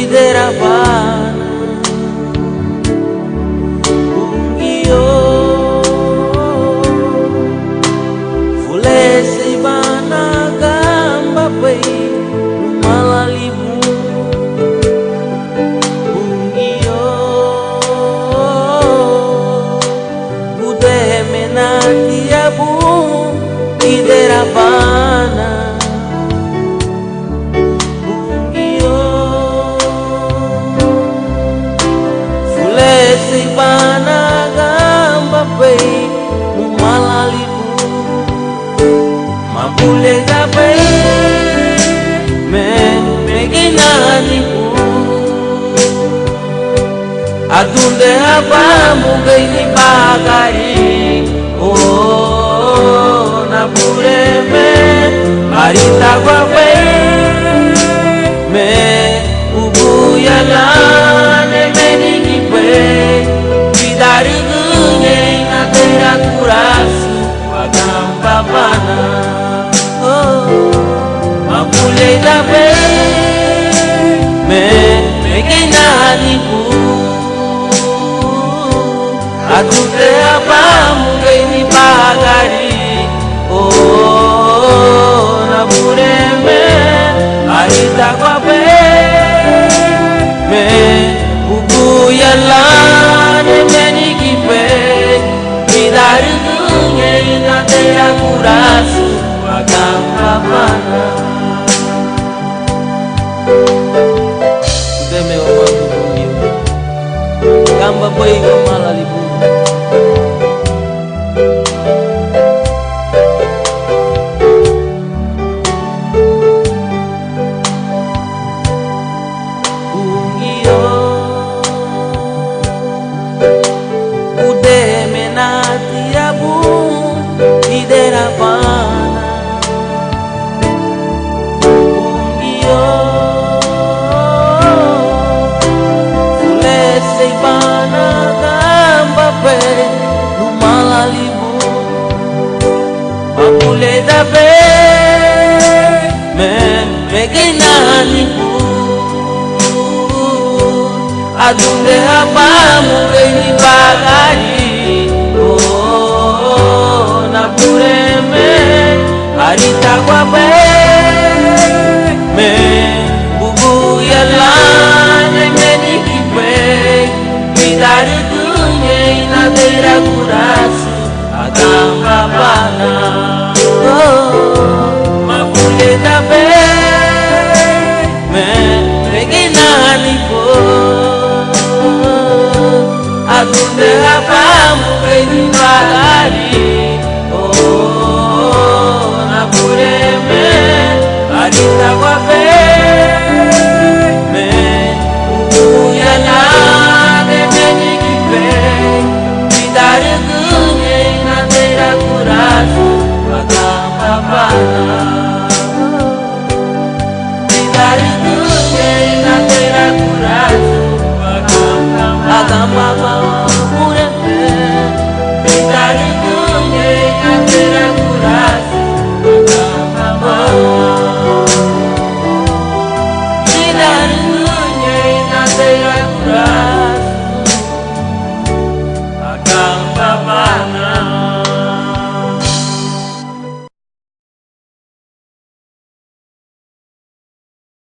Iderabana Ungio Fulesi bana gamba pei Malalibu Ungio Bude menati abu Iderabana Sibana gamba pei Malalibu Mabule gape Meginanibu Adunde haba mugai ni bagari Oh nabure me Arita gape Me ubuyala Mabule gape Meginanibu Adunde haba mugai ni bagari Oh nabure me Arita gape Me ubuyalane menigipe Bidari dunge inate akurasu Agambabana Udeme omamu bungio Gamba boy Malalibu Bungio Udeme nati abu Iderabana Ungio Fulesi bana gamba pe Malalibu Mabule dabe Meginanibu Adunde haba mugai ni bagari Oh nabure me Arita gape